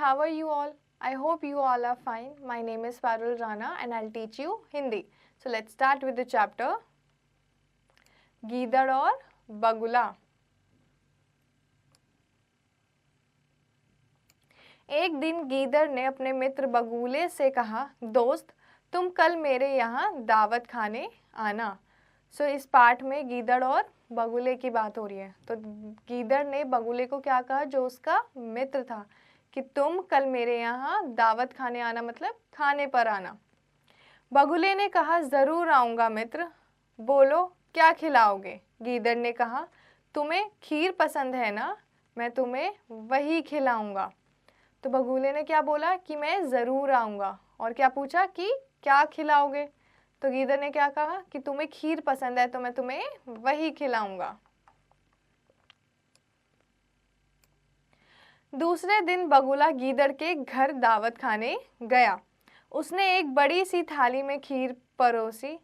how are you all? I hope you all are fine. My name is Parul Rana and I'll teach you Hindi. So let's start with the chapter गीदड़ और बगुला। एक दिन गीदड़ ने अपने मित्र बगुले से कहा, दोस्त तुम कल मेरे यहाँ दावत खाने आना। सो इस पाठ में गीदड़ और बगुले की बात हो रही है। तो गीदड़ ने बगुले को क्या कहा, जो उसका मित्र था, कि तुम कल मेरे यहाँ दावत खाने आना, मतलब खाने पर आना। बगुले ने कहा, ज़रूर आऊँगा मित्र, बोलो क्या खिलाओगे। गीदड़ ने कहा, तुम्हें खीर पसंद है ना, मैं तुम्हें वही खिलाऊंगा। तो बगुले ने क्या बोला कि मैं ज़रूर आऊँगा, और क्या पूछा कि क्या खिलाओगे। तो गीदड़ ने क्या कहा कि तुम्हें खीर पसंद है तो मैं तुम्हें वही खिलाऊंगा। दूसरे दिन बगुला गीदड़ के घर दावत खाने गया। उसने एक बड़ी सी थाली में खीर परोसी।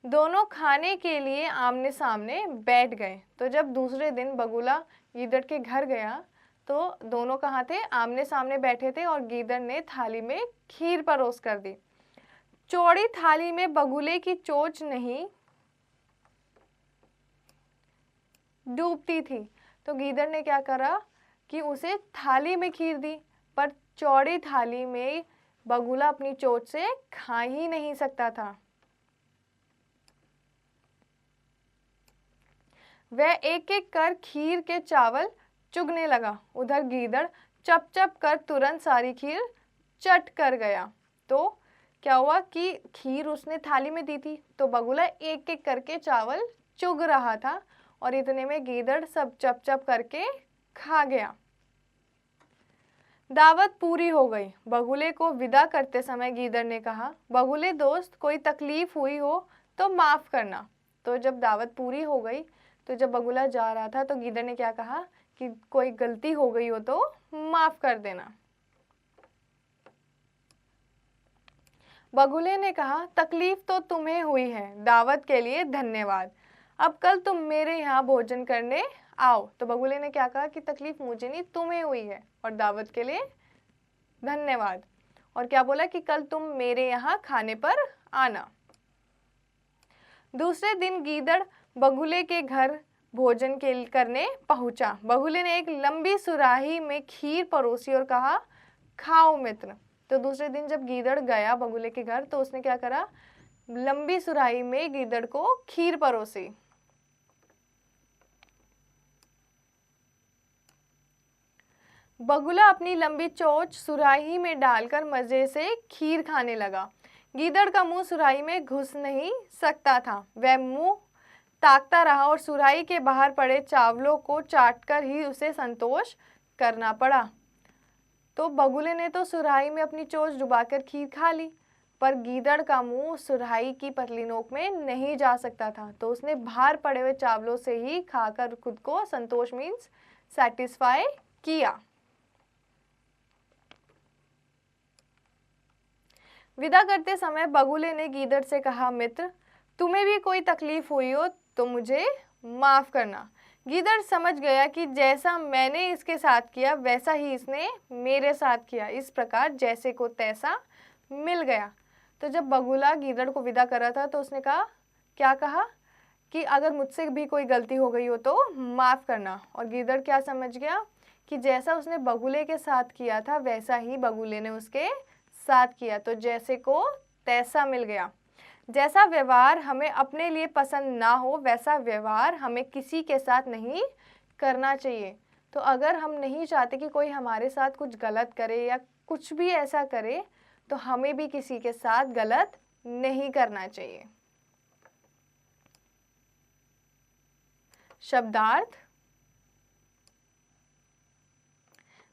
दोनों खाने के लिए आमने सामने बैठ गए। तो जब दूसरे दिन बगुला गीदड़ के घर गया तो दोनों कहाँ थे, आमने सामने बैठे थे, और गीदड़ ने थाली में खीर परोस कर दी। चौड़ी थाली में बगुले की चोंच नहीं डूबती थी। तो गीदड़ ने क्या करा कि उसे थाली में खीर दी, पर चौड़ी थाली में बगुला अपनी चोंच से खा ही नहीं सकता था। वह एक एक कर खीर के चावल चुगने लगा। उधर गीदड़ चप चप कर तुरंत सारी खीर चट कर गया। तो क्या हुआ कि खीर उसने थाली में दी थी, तो बगुला एक एक करके चावल चुग रहा था, और इतने में गीदड़ सब चप चप करके खा गया। दावत पूरी हो गई। बगुले को विदा करते समय गीदड़ ने कहा, बगुले दोस्त कोई तकलीफ हुई हो तो माफ़ करना। तो जब दावत पूरी हो गई, तो जब बगुला जा रहा था तो गीदड़ ने क्या कहा कि कोई गलती हो गई हो तो माफ़ कर देना। बगुले ने कहा, तकलीफ तो तुम्हें हुई है, दावत के लिए धन्यवाद। अब कल तुम मेरे यहाँ भोजन करने आओ। तो बगुले ने क्या कहा कि तकलीफ मुझे नहीं, तुम्हें हुई है, और दावत के लिए धन्यवाद। और क्या बोला कि कल तुम मेरे यहाँ खाने पर आना। दूसरे दिन गीदड़ बगुले के घर भोजन के करने पहुंचा। बगुले ने एक लंबी सुराही में खीर परोसी और कहा, खाओ मित्र। तो दूसरे दिन जब गीदड़ गया बगुले के घर, तो उसने क्या करा, लंबी सुराही में गीदड़ को खीर परोसी। बगुला अपनी लंबी चोंच सुराही में डालकर मजे से खीर खाने लगा। गीदड़ का मुंह सुराही में घुस नहीं सकता था। वह मुंह ताकता रहा और सुराही के बाहर पड़े चावलों को चाटकर ही उसे संतोष करना पड़ा। तो बगुले ने तो सुराही में अपनी चोंच डुबाकर खीर खा ली, पर गीदड़ का मुंह सुराही की पतली नोक में नहीं जा सकता था। तो उसने बाहर पड़े हुए चावलों से ही खाकर खुद को संतोष मीन्स सेटिस्फाई किया। विदा करते समय बगुले ने गीदड़ से कहा, मित्र तुम्हें भी कोई तकलीफ हुई हो तो मुझे माफ़ करना। गीदड़ समझ गया कि जैसा मैंने इसके साथ किया वैसा ही इसने मेरे साथ किया, इस प्रकार जैसे को तैसा मिल गया। तो जब बगुला गीदड़ को विदा कर रहा था तो उसने कहा, क्या कहा कि अगर मुझसे भी कोई गलती हो गई हो तो माफ़ करना। और गीदड़ क्या समझ गया कि जैसा उसने बगुले के साथ किया था वैसा ही बगुले ने उसके साथ किया, तो जैसे को तैसा मिल गया। जैसा व्यवहार हमें अपने लिए पसंद ना हो वैसा व्यवहार हमें किसी के साथ नहीं करना चाहिए। तो अगर हम नहीं चाहते कि कोई हमारे साथ कुछ गलत करे या कुछ भी ऐसा करे, तो हमें भी किसी के साथ गलत नहीं करना चाहिए। शब्दार्थ: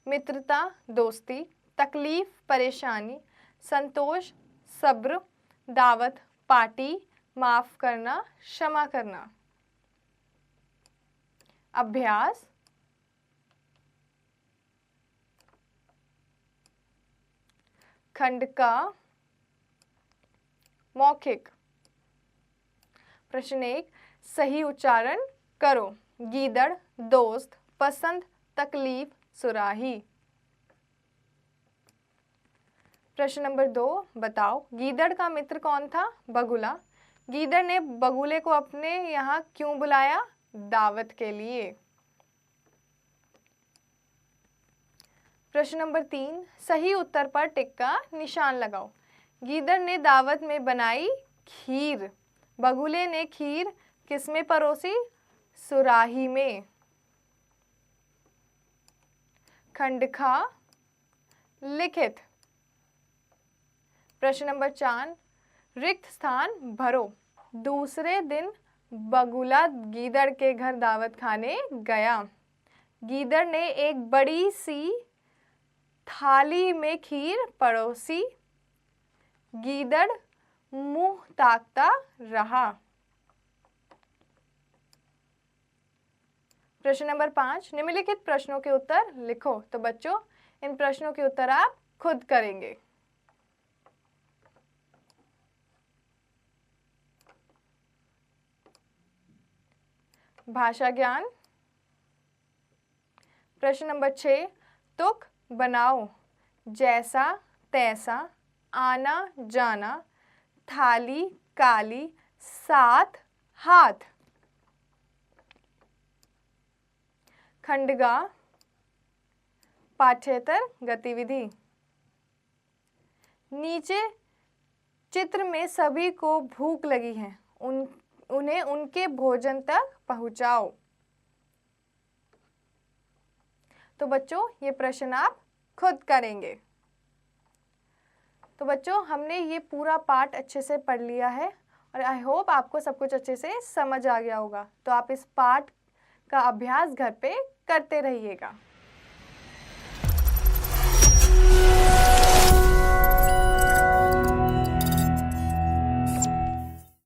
मित्रता, दोस्ती, तकलीफ, परेशानी, संतोष, सब्र, दावत, पार्टी, माफ करना, क्षमा करना। अभ्यास: खंड का मौखिक। प्रश्न 1, सही उच्चारण करो। गीदड़, दोस्त, पसंद, तकलीफ, सुराही। प्रश्न नंबर 2, बताओ गीदड़ का मित्र कौन था? बगुला। गीदड़ ने बगुले को अपने यहाँ क्यों बुलाया? दावत के लिए। प्रश्न नंबर 3, सही उत्तर पर टिक का निशान लगाओ। गीदड़ ने दावत में बनाई खीर। बगुले ने खीर किसमें परोसी? सुराही में। खंडखा लिखित। प्रश्न नंबर 4, रिक्त स्थान भरो। दूसरे दिन बगुला गीदड़ के घर दावत खाने गया। गीदड़ ने एक बड़ी सी थाली में खीर परोसी। गीदड़ मुंह ताकता रहा। प्रश्न नंबर 5, निम्नलिखित प्रश्नों के उत्तर लिखो। तो बच्चों इन प्रश्नों के उत्तर आप खुद करेंगे। भाषा ज्ञान। प्रश्न नंबर 6, तुक बनाओ। जैसा तैसा, आना जाना, थाली काली, साथ हाथ। खंडगा पाठ्येतर गतिविधि। नीचे चित्र में सभी को भूख लगी है, उन्हें उनके भोजन तक पहुंचाओ। तो बच्चों ये प्रश्न आप खुद करेंगे। तो बच्चों हमने ये पूरा पाठ अच्छे से पढ़ लिया है और आई होप आपको सब कुछ अच्छे से समझ आ गया होगा। तो आप इस पाठ का अभ्यास घर पे करते रहिएगा।